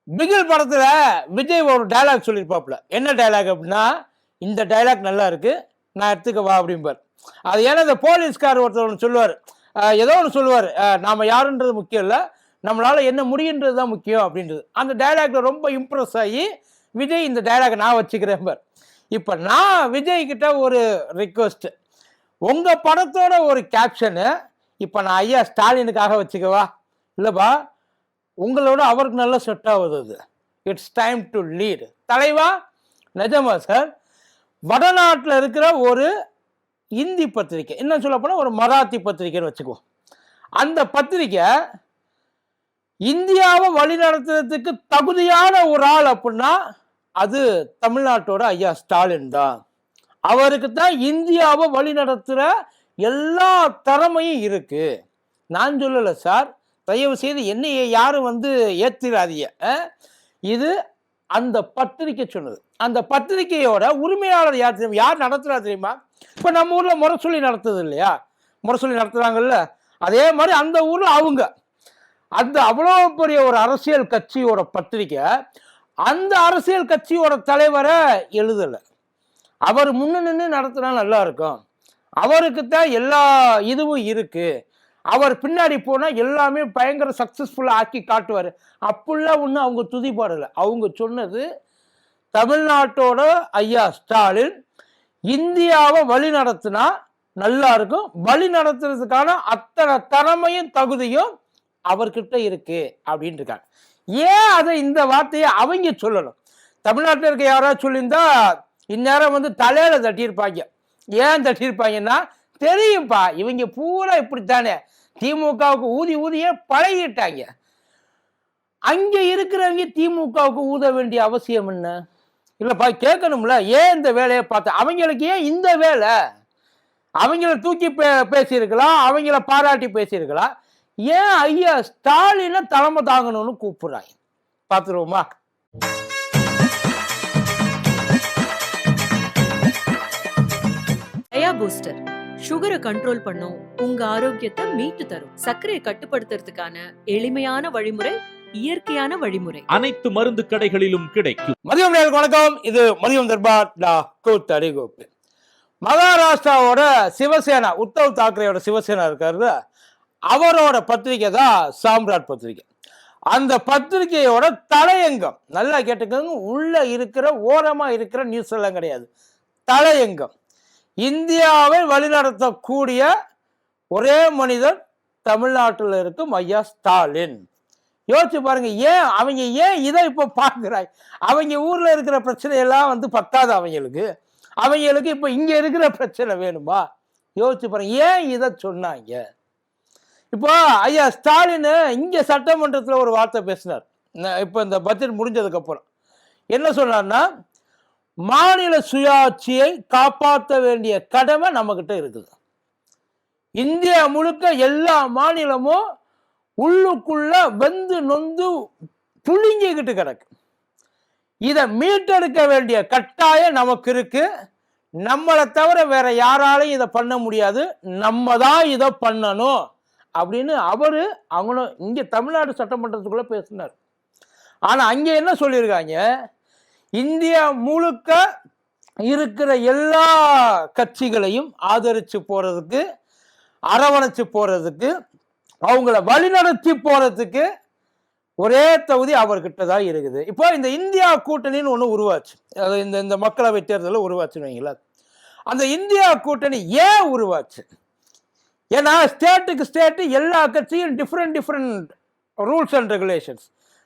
பிகில் படத்துல விஜய் ஒரு டயலாக் சொல்லியிருப்பாப்புல. என்ன டயலாக் அப்படின்னா, இந்த டயலாக் நல்லா இருக்கு, நான் எடுத்துக்கவா அப்படிம்பார். அது ஏன்னா இந்த போலீஸ்கார் ஒருத்தர் ஒன்று சொல்லுவார், ஏதோ ஒன்று சொல்லுவார், நாம யாருன்றது முக்கியம் இல்லை, நம்மளால என்ன முடியுன்றது தான் முக்கியம் அப்படின்றது. அந்த டயலாக்ல ரொம்ப இம்ப்ரெஸ் ஆகி விஜய் இந்த டயலாக் நான் வச்சுக்கிறேன். இப்போ நான் விஜய் கிட்ட ஒரு ரிக்வெஸ்ட், உங்க படத்தோட ஒரு கேப்ஷனு இப்போ நான் ஐயா ஸ்டாலினுக்காக வச்சுக்கவா? இல்லைப்பா, உங்களோட அவருக்கு நல்லா செட் ஆகுது. அது இட்ஸ் டைம் டு லீட் தலைவா. நிஜமா சார், வடநாட்டில் இருக்கிற ஒரு இந்தி பத்திரிக்கை, என்ன சொல்ல போனால் ஒரு மராத்தி பத்திரிக்கைன்னு வச்சுக்குவோம். அந்த பத்திரிக்கை இந்தியாவை வழிநடத்துறதுக்கு தகுதியான ஒரு ஆள் அப்படின்னா அது தமிழ்நாட்டோட ஐயா ஸ்டாலின் தான். அவருக்கு தான் இந்தியாவை வழிநடத்துகிற எல்லா திறமையும் இருக்கு. நான் சொல்லலை சார், தயவு செய்து என்னைய யாரும் ஏற்றிடாதீங்க. இது அந்த பத்திரிக்கை சொன்னது. அந்த பத்திரிகையோட உரிமையாளர் யார் தெரியுமா? யார் நடத்துறா தெரியுமா? இப்போ நம்ம ஊரில் முரசொலி நடத்துது இல்லையா? முரசொலி நடத்துறாங்கல்ல, அதே மாதிரி அந்த ஊரில் அவங்க அந்த அவ்வளோ பெரிய ஒரு அரசியல் கட்சியோட பத்திரிக்கை அந்த அரசியல் கட்சியோட தலைவரை எழுதலை. அவர் முன்ன நின்று நடத்தினா நல்லா இருக்கும், அவருக்கு தான் எல்லா இதுவும் இருக்கு, அவர் பின்னாடி போனால் எல்லாமே பயங்கர சக்ஸஸ்ஃபுல்லாக ஆக்கி காட்டுவார் அப்படிலாம் ஒன்றும் அவங்க துதிப்பாடலை. அவங்க சொன்னது தமிழ்நாட்டோட ஐயா ஸ்டாலின் இந்தியாவை வழி நடத்தினா நல்லா இருக்கும், வழி நடத்துறதுக்கான அத்தனை திறமையும் தகுதியும் அவர்கிட்ட இருக்கு அப்படின்னு இருக்காங்க. ஏன் அதை இந்த வார்த்தையை அவங்க சொல்லணும்? தமிழ்நாட்டில் இருக்க யாராவது சொல்லியிருந்தா இந்நேரம் தலையில தட்டியிருப்பாங்க. ஏன் தட்டியிருப்பாங்கன்னா, தெரியும்பா இவங்க பூரா இப்படித்தானே திமுகவுக்கு ஊதி ஊதியே பழகிட்டாங்க, அங்கே இருக்கிறவங்க திமுகவுக்கு ஊத வேண்டிய அவசியம் என்ன? இல்லைப்பா, கேட்கணும்ல, ஏன் இந்த வேலையை பார்த்து அவங்களுக்கு ஏன் இந்த வேலை? அவங்கள தூக்கி பேசியிருக்கலாம், அவங்கள பாராட்டி பேசியிருக்கலாம். ஏன் ஐயா ஸ்டாலினை தலைமை தாங்கணும்னு கூப்பிடுறாங்க? பார்த்துருவோமா? பூஸ்டர் சுகரை கண்ட்ரோல் பண்ணும், உங்க ஆரோக்கியத்தை மீட்டு தரும். சர்க்கரையை கட்டுப்படுத்துறதுக்கான எளிமையான வழிமுறை, இயற்கையான வழிமுறை. அனைத்து மருந்து கடைகளிலும் கிடைக்கும். மதியம் நேயர்களுக்கு வணக்கம். இது மதியம் தர்பார். மகாராஷ்டிராவோட சிவசேனா, உத்தவ் தாக்கரேயோட சிவசேனா இருக்காரு, அவரோட பத்திரிகை தான் சாம்ராட் பத்திரிகை. அந்த பத்திரிகையோட தலையங்கம் நல்லா கேட்டுக்கோங்க, உள்ள இருக்கிற ஓரமா இருக்கிற நியூஸ் எல்லாம் கிடையாது. தலையங்கம், இந்தியாவை வழிநடத்தக்கூடிய ஒரே மனிதர் தமிழ்நாட்டில் இருக்கும் ஐயா ஸ்டாலின். யோசிச்சு பாருங்க, அவங்க ஏன் இதை இப்போ பார்க்குறாங்க? அவங்க ஊர்ல இருக்கிற பிரச்சனையெல்லாம் பத்தாது அவங்களுக்கு இப்போ இங்க இருக்கிற பிரச்சனை வேணுமா? யோசிச்சு பாருங்க, ஏன் இதை சொன்னாங்க? இப்போ ஐயா ஸ்டாலின் இங்க சட்டமன்றத்தில் ஒரு வார்த்தை பேசினார். இப்போ இந்த பட்ஜெட் முடிஞ்சதுக்கு அப்புறம் என்ன சொன்னார்னா, மாநில சுயாட்சியை காப்பாற்ற வேண்டிய கடமை நம்ம கிட்ட இருக்குது. இந்தியா முழுக்க எல்லா மாநிலமும் உள்ளுக்குள்ள வெந்து நொந்து புளிஞ்சிக்கிட்டு கிடக்கு. இதை மீட்டெடுக்க வேண்டிய கட்டாயம் நமக்கு இருக்கு. நம்மளை தவிர வேற யாராலையும் இதை பண்ண முடியாது, நம்ம தான் இதை பண்ணணும் அப்படின்னு அவங்களும் இங்க தமிழ்நாடு சட்டமன்றத்துக்குள்ள பேசினார். ஆனா அங்க என்ன சொல்லியிருக்காங்க, இந்தியா முழுக்க இருக்கிற எல்லா கட்சிகளையும் ஆதரிச்சு போறதுக்கு, அரவணைச்சு போறதுக்கு, அவங்கள வழிநடத்தி போறதுக்கு ஒரே தகுதி அவர்கிட்ட தான் இருக்குது. இப்போ இந்த இந்தியா கூட்டணின்னு ஒன்று உருவாச்சு, அது இந்த மக்களவை தேர்தலில் உருவாச்சுன்னு வைங்களேன். அந்த இந்தியா கூட்டணி ஏன் உருவாச்சு? ஏன்னா ஸ்டேட்டுக்கு ஸ்டேட்டு எல்லா கட்சியும் டிஃப்ரெண்ட் ரூல்ஸ் அண்ட் ரெகுலேஷன்ஸ்.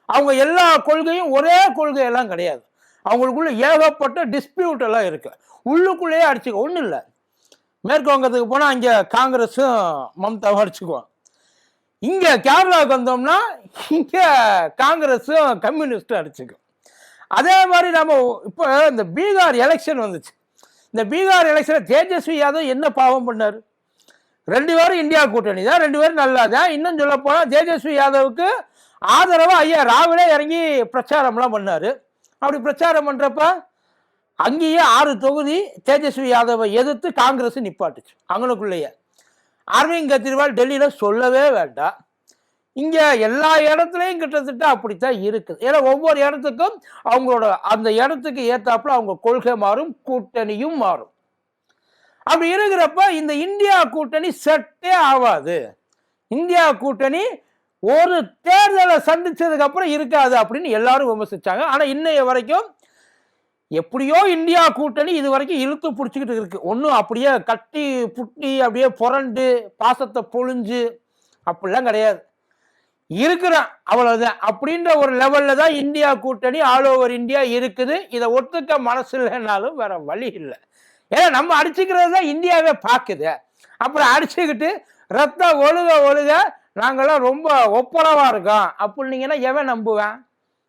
அவங்க எல்லா கொள்கையும் ஒரே கொள்கையெல்லாம் கிடையாது. அவங்களுக்குள்ள ஏகப்பட்ட டிஸ்பியூட் எல்லாம் இருக்கு. உள்ளுக்குள்ளேயே அடிச்சுக்க ஒன்றும் இல்லை. மேற்கு வங்கத்துக்கு போனால் அங்கே காங்கிரஸும் மம்தாவும் அடிச்சுக்குவோம். இங்கே கேரளாவுக்கு வந்தோம்னா இங்கே காங்கிரஸும் கம்யூனிஸ்டும் அடிச்சுக்கும். அதே மாதிரி நம்ம இப்போ இந்த பீகார் எலெக்ஷன் வந்துச்சு. இந்த பீகார் எலெக்ஷனில் தேஜஸ்வி யாதவ் என்ன பாவம் பண்ணார்? 2 பேரும் இந்தியா கூட்டணி தான், 2 பேரும் நல்லா தான். இன்னும் சொல்ல போனால் தேஜஸ்வி யாதவுக்கு ஆதரவாக ஐயா ராகுலே இறங்கி பிரச்சாரம்லாம் பண்ணார். அப்படி பிரச்சாரம் பண்ணுறப்ப அங்கேயே 6 தொகுதி தேஜஸ்வி யாதவை எதிர்த்து காங்கிரஸ் நிப்பாட்டுச்சு. அவங்களுக்குள்ளேயே அரவிந்த் கெஜ்ரிவால் டெல்லியில் சொல்லவே வேண்டாம். இங்க எல்லா இடத்துலையும் கிட்டத்தட்ட அப்படித்தான் இருக்குது. ஏன்னா ஒவ்வொரு இடத்துக்கும் அவங்களோட அந்த இடத்துக்கு ஏத்தாப்புல அவங்க கொள்கை மாறும், கூட்டணியும் மாறும். அப்படி இருக்கிறப்ப இந்த இந்தியா கூட்டணி செட்டே ஆகாது. இந்தியா கூட்டணி ஒரு தேர்தலை சந்திச்சதுக்கு அப்புறம் இருக்காது அப்படின்னு எல்லாரும் விமர்சிச்சாங்க. ஆனா இன்னைய வரைக்கும் எப்படியோ இந்தியா கூட்டணி இது வரைக்கும் இழுத்து பிடிச்சிக்கிட்டு இருக்கு. ஒன்றும் அப்படியே கட்டி புட்டி அப்படியே புரண்டு பாசத்தை பொழிஞ்சு அப்படிலாம் கிடையாது. இருக்கிறான் அவ்வளவுதான் அப்படின்ற ஒரு லெவல்ல தான் இந்தியா கூட்டணி ஆல் ஓவர் இந்தியா இருக்குது. இதை ஒத்துக்க மனசு இல்லைன்னாலும் வேற வழி இல்லை. ஏன்னா நம்ம அடிச்சுக்கிறது தான் இந்தியாவே பார்க்குது. அப்புறம் அடிச்சுக்கிட்டு ரத்தம் ஒழுக ஒழுக நாங்களாம் ரொம்ப ஒப்பளவா இருக்கோம் அப்படின்னீங்கன்னா எவன் நம்புவேன்?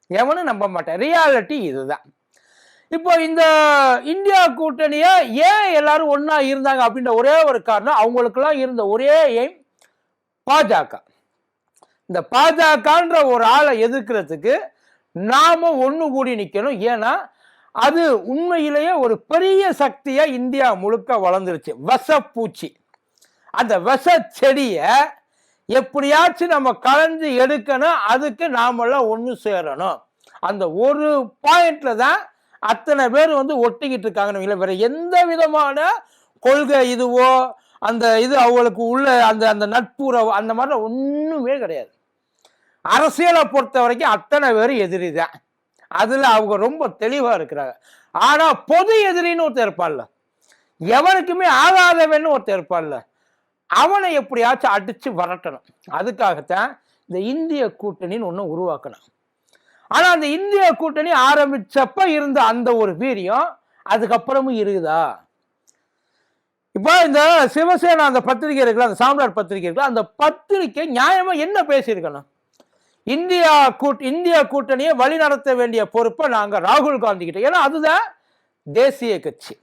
எவனும் நம்ப மாட்டேன். ரியாலிட்டி இதுதான். இப்போ இந்த இந்தியா கூட்டணிய ஏன் எல்லாரும் ஒன்னா இருந்தாங்க அப்படின்ற ஒரே ஒரு காரணம், அவங்களுக்கெல்லாம் இருந்த ஒரே எய்ம் பாஜக. இந்த பாஜகன்ற ஒரு ஆளை எதிர்க்கிறதுக்கு நாம ஒண்ணு கூடி நிக்கணும். ஏன்னா அது உண்மையிலேயே ஒரு பெரிய சக்தியா இந்தியா முழுக்க வளர்ந்துருச்சு. விஷப்பூச்சி. அந்த விஷ செடிய எப்படியாச்சும் நம்ம கலந்து எடுக்கணும். அதுக்கு நாமெல்லாம் ஒன்று சேரணும். அந்த ஒரு பாயிண்ட்ல தான் அத்தனை பேர் வந்து ஒட்டிக்கிட்டு இருக்காங்க. வேற எந்த விதமான கொள்கை இதுவோ அந்த இது அவங்களுக்கு உள்ள அந்த அந்த நட்புறவு அந்த மாதிரி ஒண்ணுமே கிடையாது. அரசியலை பொறுத்த வரைக்கும் அத்தனை பேர் எதிரி தான். அதுல அவங்க ரொம்ப தெளிவா இருக்கிறாங்க. ஆனா பொது எதிரின்னு ஒருத்தர் இருப்பான்ல, எவனுக்குமே ஆகாதவன்னு ஒருத்தர் இருப்பான்ல, அவனை எப்படியாச்சும் அடிச்சு வரட்டணும். அதுக்காகத்தான் இந்த இந்திய கூட்டணின்னு ஒண்ணு உருவாக்கணும். ஆனா அந்த இந்திய கூட்டணி ஆரம்பிச்சப்ப இருந்த அந்த ஒரு வீரியம் அதுக்கப்புறமும் இருக்குதா? இப்போ இந்த சிவசேனா அந்த பத்திரிகை இருக்குல்ல, அந்த சாம்ராட் பத்திரிகை இருக்குல்ல, அந்த பத்திரிகை நியாயமா என்ன பேசியிருக்கணும்? இந்தியா கூட்டணியை வழி நடத்த வேண்டிய பொறுப்பை நாங்க ராகுல் காந்தி கிட்ட, ஏன்னா அதுதான் தேசிய கட்சி,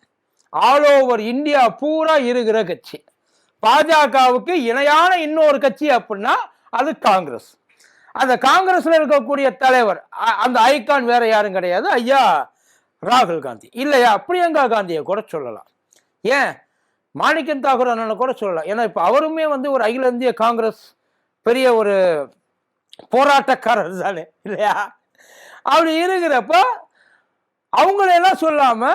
ஆல் ஓவர் இந்தியா பூரா இருக்கிற கட்சி. பாஜகவுக்கு இணையான இன்னொரு கட்சி அப்படின்னா அது காங்கிரஸ். அந்த காங்கிரஸ்ல இருக்கக்கூடிய தலைவர் அந்த ஐகான் வேற யாரும் கிடையாது, ஐயா ராகுல் காந்தி. இல்லையா பிரியங்கா காந்தியை கூட சொல்லலாம், ஏன் மாணிக்கம் தாகூர் அண்ணனை கூட சொல்லலாம். ஏன்னா இப்ப அவருமே வந்து ஒரு அகில இந்திய காங்கிரஸ் பெரிய ஒரு போராட்டக்காரர் தானே, இல்லையா? அப்படி இருக்கிறப்ப அவங்களெல்லாம் சொல்லாம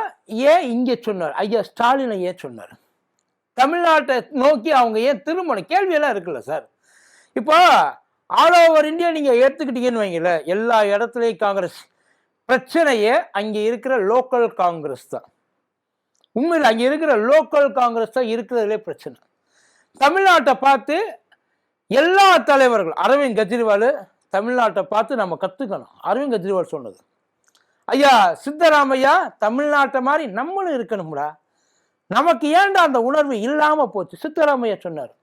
ஏன் இங்க சொன்னார்? ஐயா ஸ்டாலினை ஏன் சொன்னார்? தமிழ்நாட்டை நோக்கி அவங்க ஏன் திரும்பணும்? கேள்வியெல்லாம் இருக்குல்ல சார். இப்போ ஆல் ஓவர் இந்தியா நீங்க ஏத்துக்கிட்டீங்கன்னு வைங்கல, எல்லா இடத்துலையும் காங்கிரஸ். பிரச்சனையே அங்க இருக்கிற லோக்கல் காங்கிரஸ் தான். உண்மையில் அங்க இருக்கிற லோக்கல் காங்கிரஸ் தான் இருக்கிறதுலே பிரச்சனை. தமிழ்நாட்டை பார்த்து எல்லா தலைவர்கள், அரவிந்த் கெஜ்ரிவால் தமிழ்நாட்டை பார்த்து நம்ம கத்துக்கணும். அரவிந்த் கெஜ்ரிவால் சொன்னது, ஐயா சித்தராமையா தமிழ்நாட்டை மாதிரி நம்மளும் இருக்கணும்டா, நமக்கு ஏன்டா அந்த உணர்வு இல்லாம போச்சு? சித்தராமையா சொன்னார்.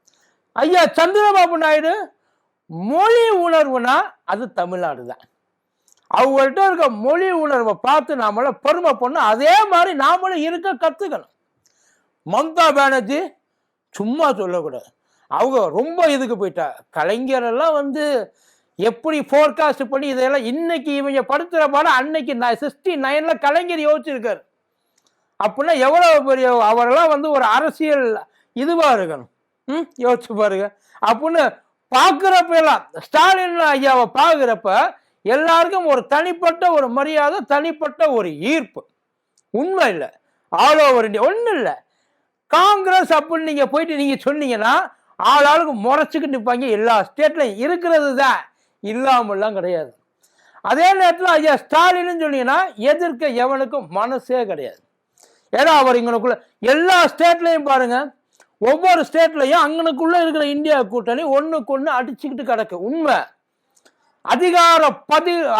ஐயா சந்திரபாபு நாயுடு மொழி உணர்வுனா அது தமிழ்நாடு தான். அவங்கள்ட்ட இருக்க மொழி உணர்வை பார்த்து நாமள பெருமை பண்ண, அதே மாதிரி நாமளும் இருக்க கத்துக்கணும். மம்தா பானர்ஜி சும்மா சொல்லக்கூடாது, அவங்க ரொம்ப இதுக்கு போயிட்டா. கலைஞர் எல்லாம் வந்து எப்படி போர்காஸ்ட் பண்ணி இதெல்லாம் இன்னைக்கு இவங்க படுத்துற பாடம் அன்னைக்கு 69ல கலைஞர் யோசிச்சிருக்காரு. அப்படின்னா எவ்வளவு பெரிய அவரெல்லாம் வந்து ஒரு அரசியல் இதுவா இருக்கணும். யோசிச்சு பாருங்க. அப்படின்னு பார்க்கிறப்ப எல்லாம் ஸ்டாலின் ஐயாவை பார்க்கிறப்ப எல்லாருக்கும் ஒரு தனிப்பட்ட ஒரு மரியாதை, தனிப்பட்ட ஒரு ஈர்ப்பு. உண்மை இல்லை, ஆல் ஓவர் இந்தியா ஒன்றும் இல்லை. காங்கிரஸ் அப்படின்னு நீங்க போயிட்டு நீங்க சொன்னீங்கன்னா ஆளாளுக்கு முறைச்சுக்கிட்டு நிற்பாங்க. எல்லா ஸ்டேட்லையும் இருக்கிறது தான், இல்லாமல்லாம் கிடையாது. அதே நேரத்தில் ஐயா ஸ்டாலின்னு சொன்னீங்கன்னா எதிர்க்க எவனுக்கும் மனசே கிடையாது. ஏன்னா அவர் இங்கனுக்குள்ள எல்லா ஸ்டேட்லையும் பாருங்க, ஒவ்வொரு ஸ்டேட்லையும் அங்கனுக்குள்ள இருக்கிற இந்தியா கூட்டணி ஒண்ணுக்கு ஒண்ணு அடிச்சுக்கிட்டு கிடக்கு. உண்மை அதிகார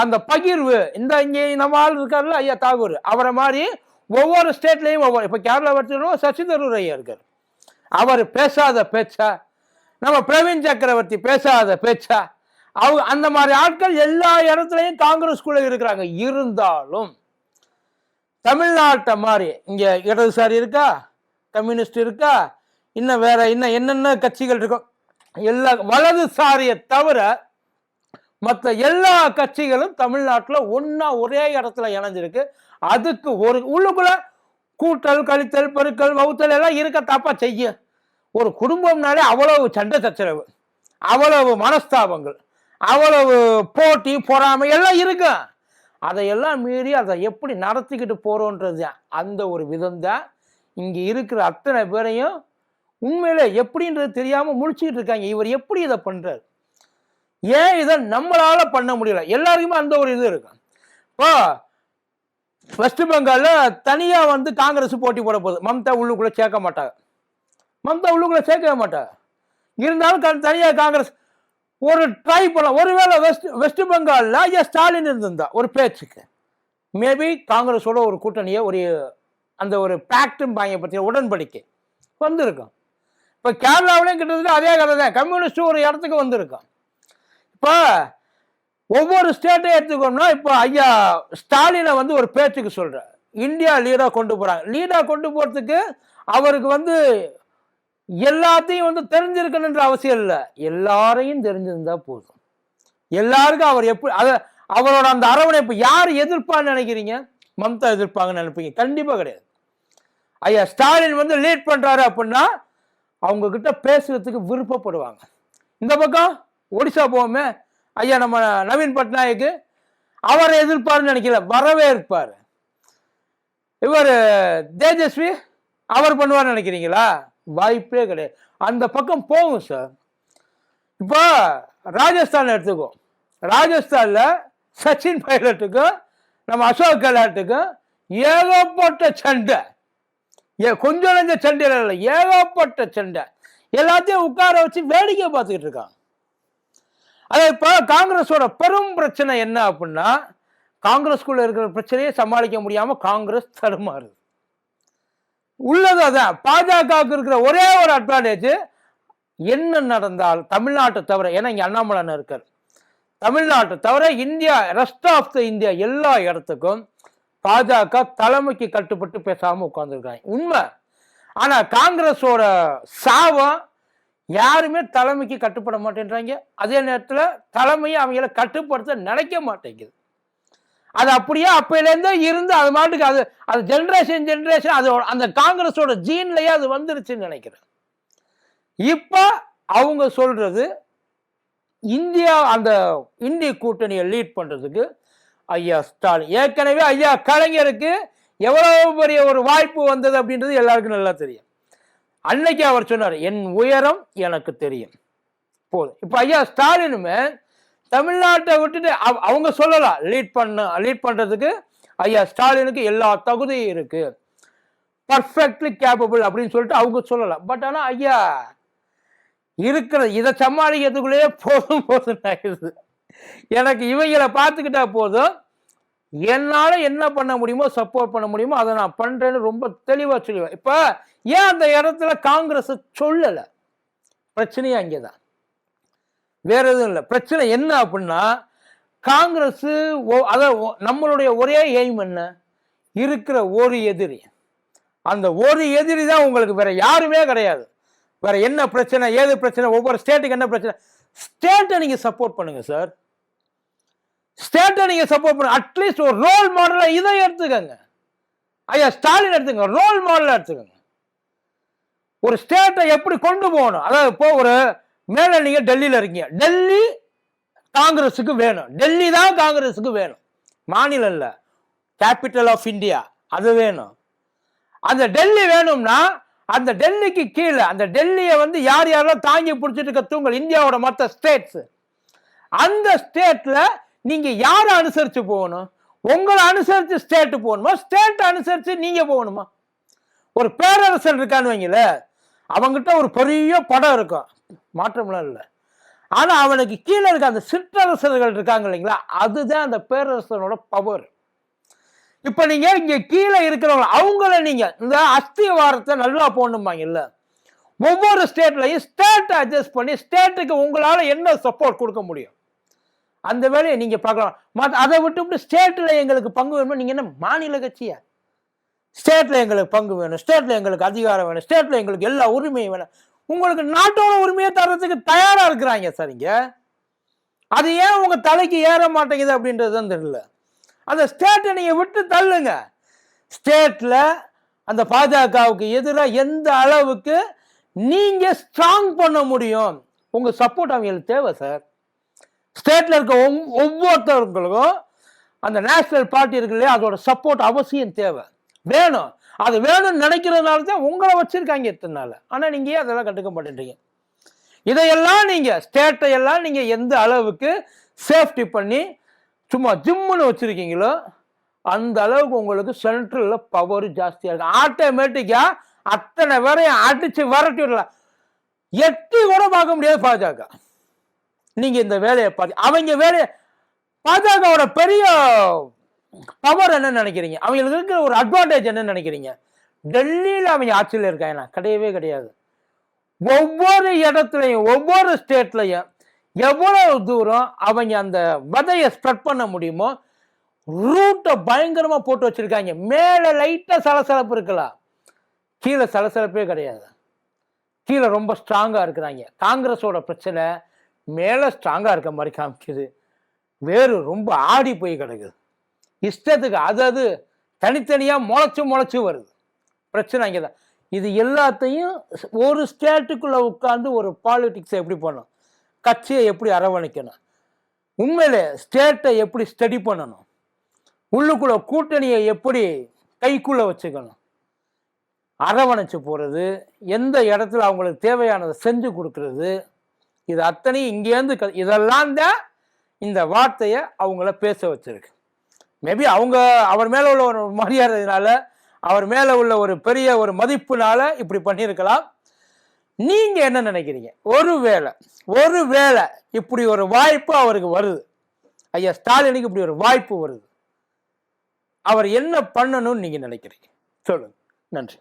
அந்த பகிர்வு இந்த இங்கே நம்ம ஆள் இருக்காருல்ல ஐயா தாகூர், அவரை மாதிரி ஒவ்வொரு ஸ்டேட்லையும் ஒவ்வொரு, இப்ப கேரளா வச்சுருவோம் சசி தரூர் ஐயா இருக்காரு, அவர் பேசாத பேச்சா, நம்ம பிரவீன் சக்கரவர்த்தி பேசாத பேச்சா, அவங்க அந்த மாதிரி ஆட்கள் எல்லா இடத்துலையும் காங்கிரஸ்குள்ள இருக்கிறாங்க. இருந்தாலும் தமிழ்நாட்டை மாதிரி இங்க இடதுசாரி இருக்கா, கம்யூனிஸ்ட் இருக்கா, இன்னும் வேற இன்னும் என்னென்ன கட்சிகள் இருக்கும், எல்லா வலதுசாரியை தவிர மற்ற எல்லா கட்சிகளும் தமிழ்நாட்டில் ஒன்னா ஒரே இடத்துல இணைஞ்சிருக்கு. அதுக்கு ஒரு உள்ளுக்குள்ள கூட்டல் கழித்தல் பெருக்கல் வகுத்தல் எல்லாம் இருக்க தாப்பா செய்ய. ஒரு குடும்பம்னாலே அவ்வளவு சண்டை சச்சரவு, அவ்வளவு மனஸ்தாபங்கள், அவ்வளவு போட்டி பொறாமை எல்லாம் இருக்கு. அதையெல்லாம் மீறி அதை எப்படி நடத்திக்கிட்டு போறோன்றது அந்த ஒரு விதம் தான் இங்க இருக்கிற அத்தனை பேரையும் உண்மையில எப்படின்றது தெரியாம முழிச்சுக்கிட்டு இருக்காங்க. இவர் எப்படி இதை பண்றாரு, ஏன் இதை நம்மளால பண்ண முடியல? எல்லாருக்குமே அந்த ஒரு இது இருக்கு. இப்போ வெஸ்ட் பெங்கால்ல தனியா வந்து காங்கிரஸ் போட்டி போட போகுது. மம்தா உள்ளுக்குள்ள சேர்க்க மாட்டாங்க, மம்தா உள்ளுக்குள்ள சேர்க்கவே மாட்டாங்க. இருந்தாலும் தனியா காங்கிரஸ் ஒரு ட்ரை பண்ணலாம். ஒருவேளை வெஸ்ட் பெங்கால்ல ஐயா ஸ்டாலின் இருந்திருந்தா ஒரு பேச்சுக்கு மேபி காங்கிரஸோட ஒரு கூட்டணியை ஒரு அந்த ஒரு பேக்டும் பாங்க பற்றிய உடன்படிக்கை வந்திருக்கும். இப்போ கேரளாவிலையும் கிட்டத்தட்ட அதே கதை தான், கம்யூனிஸ்ட் ஒரு இடத்துக்கு வந்திருக்கும். இப்போ ஒவ்வொரு ஸ்டேட்டையும் எடுத்துக்கோம்னா இப்போ ஐயா ஸ்டாலினை வந்து ஒரு பேச்சுக்கு சொல்கிறார், இந்தியா லீடாக கொண்டு போகிறாங்க. லீடாக கொண்டு போகிறதுக்கு அவருக்கு வந்து எல்லாத்தையும் வந்து தெரிஞ்சிருக்கணுன்ற அவசியம் இல்லை, எல்லாரையும் தெரிஞ்சிருந்தா போதும். எல்லாருக்கும் அவர் எப்படி அதை அவரோட அந்த அரவணைப்பு யார் எதிர்ப்பான்னு நினைக்கிறீங்க? மம்தா எதிர்ப்பாங்கன்னு நினைப்பீங்க? கண்டிப்பாக கிடையாது. ஐயா ஸ்டாலின் வந்து லீட் பண்ணுறாரு அப்படின்னா அவங்க கிட்ட பேசுறதுக்கு விருப்பப்படுவாங்க. இந்த பக்கம் ஒடிசா போவோமே, ஐயா நம்ம நவீன் பட்நாயக் அவரை எதிர்ப்பாருன்னு நினைக்கல, வரவே இருப்பார். இவர் தேஜஸ்வி அவர் பண்ணுவார்னு நினைக்கிறீங்களா? வாய்ப்பே கிடையாது. அந்த பக்கம் போகும் சார். இப்போ ராஜஸ்தான் எடுத்துக்கோ, ராஜஸ்தான்ல சச்சின் பைலட்டுக்கும் நம்ம அசோக் கெலாட்டுக்கும் ஏகப்பட்ட சண்டை, கொஞ்சம் நெஞ்ச சண்டையில் இல்லை, ஏகப்பட்ட சண்டை. எல்லாத்தையும் உட்கார வச்சு வேடிக்கை பார்த்துக்கிட்டு இருக்காங்க. அதே இப்போ காங்கிரஸோட பெரும் பிரச்சனை என்ன அப்படின்னா, காங்கிரஸ்குள்ள இருக்கிற பிரச்சனையை சமாளிக்க முடியாம காங்கிரஸ் தடுமாறுது. உள்ளது அதான். பாஜகவுக்கு இருக்கிற ஒரே ஒரு அட்வான்டேஜ் என்ன நடந்தால் தமிழ்நாட்டை தவிர, ஏன்னா இங்க அண்ணாமலை இருக்கார், தமிழ்நாட்டை தவிர India rest of the India எல்லா இடத்துக்கும் பாஜக தலைமைக்கு கட்டுப்பட்டு பேசாம உட்கார்ந்துருக்காங்க, உண்மை. ஆனா காங்கிரஸோட சாவம் யாருமே தலைமைக்கு கட்டுப்பட மாட்டேன்றாங்க. அதே நேரத்தில் தலைமையை அவங்கள கட்டுப்படுத்த நினைக்க மாட்டேங்குது. அது அப்படியே அப்பையிலேருந்தே இருந்து அது மாட்டுக்கு அது அது ஜென்ரேஷன் அது அந்த காங்கிரஸோட ஜீன்லயே அது வந்துருச்சுன்னு நினைக்கிறேன். இப்போ அவங்க சொல்றது இந்தியா அந்த இந்திய கூட்டணியை லீட் பண்றதுக்கு ஐயா ஸ்டாலின், ஏற்கனவே ஐயா கலைஞருக்கு எவ்வளவு பெரிய ஒரு வாய்ப்பு வந்தது அப்படின்றது எல்லாருக்கும் நல்லா தெரியும். அன்னைக்கு அவர் சொன்னார், என் உயரம் எனக்கு தெரியும் போதும். இப்போ ஐயா ஸ்டாலினுமே தமிழ்நாட்டை விட்டுட்டு அவங்க சொல்லலாம் லீட் பண்றதுக்கு ஐயா ஸ்டாலினுக்கு எல்லா தகுதியும் இருக்கு, பர்ஃபெக்ட்லி கேப்பபிள் அப்படின்னு சொல்லிட்டு அவங்க சொல்லலாம். பட் ஆனால் ஐயா இருக்கிற இதை சமாளிக்கிறதுக்குள்ளேயே போதும் ஆயிடுது. எனக்கு இவங்களை பார்த்துக்கிட்டா போதும், என்னால் என்ன பண்ண முடியுமோ சப்போர்ட் பண்ண முடியுமோ அதை நான் பண்றேன்னு ரொம்ப தெளிவாக சொல்லுவேன். இப்போ ஏன் அந்த இடத்துல காங்கிரஸ் சொல்லலை? பிரச்சனையே அங்கேதான், வேற எதுவும் இல்லை. பிரச்சனை என்ன அப்படின்னா, காங்கிரஸ் நம்மளுடைய ஒரே எய்ம் என்ன, இருக்கிற ஒரு எதிரி, அந்த ஒரு எதிரி தான் உங்களுக்கு, வேற யாருமே கிடையாது. வேற என்ன பிரச்சனை ஏது பிரச்சனை, ஒவ்வொரு ஸ்டேட்டுக்கு என்ன பிரச்சனை, ஸ்டேட்டை நீங்க சப்போர்ட் பண்ணுங்க சார், ஸ்டேட்டை நீங்க சப்போர்ட் பண்ணுங்க. அட்லீஸ்ட் ஒரு ரோல் மாடலா இதை எடுத்துக்கங்க. ஐயா ஸ்டாலின் எடுத்துங்க, ரோல் மாடலா எடுத்துக்கங்க. ஒரு ஸ்டேட்டை எப்படி கொண்டு போகணும், அதாவது இப்போ ஒரு மேல நீங்க டெல்லியில இருக்கீங்க, டெல்லி காங்கிரஸுக்கு வேணும், டெல்லி தான் காங்கிரஸுக்கு வேணும், மாநிலம் இல்ல, கேபிட்டல் ஆஃப் இந்தியா அது வேணும். அந்த டெல்லி வேணும்னா அந்த டெல்லிக்கு கீழே அந்த டெல்லியை வந்து யார் யாரெல்லாம் தாங்கி பிடிச்சிட்டு இருக்க தூங்கல் இந்தியாவோட மற்ற ஸ்டேட்ஸ், அந்த ஸ்டேட்ல நீங்க யாரை அனுசரிச்சு போகணும்? உங்களை அனுசரிச்சு ஸ்டேட் போகணுமா, ஸ்டேட் அனுசரிச்சு நீங்க போகணுமா? ஒரு பேரரசன் இருக்கான்னு வைங்கள, அவங்கிட்ட ஒரு பெரிய படம் இருக்கும், மாற்றம்லாம் இல்லை, ஆனா அவனுக்கு கீழே இருக்க அந்த சிற்றரசர்கள் இருக்காங்க இல்லைங்களா, அதுதான் அந்த பேரரசனோட பவர். இப்ப நீங்க இங்க கீழே இருக்கிறவங்க அவங்கள நீங்க இந்த அஸ்திவாரத்தை நல்லா போடணுமாங்க இல்ல, ஒவ்வொரு ஸ்டேட்லையும் ஸ்டேட் அட்ஜஸ்ட் பண்ணி ஸ்டேட்டுக்கு உங்களால என்ன சப்போர்ட் கொடுக்க முடியும் அந்த வேலையை நீங்க பார்க்கலாம். அதை விட்டு ஸ்டேட்ல எங்களுக்கு பங்கு வேணும், நீங்க என்ன மாநில கட்சியா? ஸ்டேட்ல எங்களுக்கு பங்கு வேணும், ஸ்டேட்ல எங்களுக்கு அதிகாரம் வேணும், ஸ்டேட்ல எங்களுக்கு எல்லா உரிமையும் வேணும். உங்களுக்கு நாட்டோட உரிமையை தர்றதுக்கு தயாரா இருக்கிறாங்க சரிங்க, அது ஏன் உங்க தலைக்கு ஏற மாட்டேங்குது அப்படின்றது தான் தெரியல. அந்த ஸ்டேட்டை நீங்க விட்டு தள்ளுங்க. ஸ்டேட்ல அந்த பாஜகவுக்கு எதிராக எந்த அளவுக்கு நீங்க ஸ்ட்ராங் பண்ண முடியும், உங்க சப்போர்ட் அவங்களுக்கு தேவை சார். ஸ்டேட்ல இருக்க ஒவ்வொருத்தவங்களுக்கும் அந்த நேஷனல் பார்ட்டி இருக்கு இல்லையா, அதோட சப்போர்ட் அவசியம் தேவை, வேணும். அது வேணும்னு நினைக்கிறதுனால தான் உங்களை வச்சிருக்காங்க இத்தனை நாள். ஆனா நீங்க ஏன் அதெல்லாம் கண்டுக்க மாட்டேன்றீங்க? இதையெல்லாம் நீங்க ஸ்டேட்டை எல்லாம் நீங்க எந்த அளவுக்கு சேஃப்டி பண்ணி சும்மா ஜிம்முன்னு வச்சிருக்கீங்களோ அந்த அளவுக்கு உங்களுக்கு சென்ட்ரல்ல பவர் ஜாஸ்தியா இருக்கு. ஆட்டோமேட்டிக்கா அத்தனை பேரையும் அடிச்சு விரட்டி விடலாம். எட்டி கூட பார்க்க முடியாது பாஜக. நீங்க இந்த வேலையை பார்த்து அவங்க வேலையை பாஜகவோட பெரிய பவர் என்ன நினைக்கிறீங்க? அவங்களுக்கு இருக்கிற ஒரு அட்வான்டேஜ் என்ன நினைக்கிறீங்க? டெல்லியில அவங்க ஆட்சியில் இருக்காங்க, கிடையவே கிடையாது. ஒவ்வொரு இடத்துலையும் ஒவ்வொரு ஸ்டேட்லையும் எவ்வளவு தூரம் அவங்க அந்த விதையை ஸ்ப்ரெட் பண்ண முடியுமோ ரூட்டை பயங்கரமா போட்டு வச்சிருக்காங்க. மேல லைட்டா சலசலப்பு இருக்கலாம், கீழே சலசலப்பே கிடையாது. கீழே ரொம்ப ஸ்ட்ராங்கா இருக்கிறாங்க. காங்கிரஸோட பிரச்சனை மேல ஸ்ட்ராங்கா இருக்க மாதிரி காமிக்குது, வேறு ரொம்ப ஆடி போய் கிடக்குது. இஷ்டத்துக்கு அது தனித்தனியா முளைச்சு வருது. பிரச்சனை அங்கேதான். இது எல்லாத்தையும் ஒரு ஸ்டேட்டுக்குள்ள உட்கார்ந்து ஒரு பாலிடிக்ஸை எப்படி பண்ணும், கட்சியை எப்படி அரவணைக்கணும், உண்மையிலே ஸ்டேட்டை எப்படி ஸ்டடி பண்ணணும், உள்ளுக்குள்ள கூட்டணியை எப்படி கைக்குள்ள வச்சுக்கணும், அரவணைச்சு போறது, எந்த இடத்துல அவங்களுக்கு தேவையானதை செஞ்சு கொடுக்கறது, இது அத்தனையும் இங்கேருந்து இதெல்லாம் தான் இந்த வார்த்தையை அவங்கள பேச வச்சிருக்கு. மேபி அவங்க அவர் மேல உள்ள ஒரு மரியாதையினால, அவர் மேல உள்ள ஒரு பெரிய ஒரு மதிப்புனால இப்படி பண்ணியிருக்கலாம். நீங்க என்ன நினைக்கிறீங்க? ஒருவேளை இப்படி ஒரு வாய்ப்பு அவருக்கு வருது, ஐயா ஸ்டாலினுக்கு இப்படி ஒரு வாய்ப்பு வருது, அவர் என்ன பண்ணணும்னு நீங்க நினைக்கிறீங்க? சொல்லுங்க. நன்றி.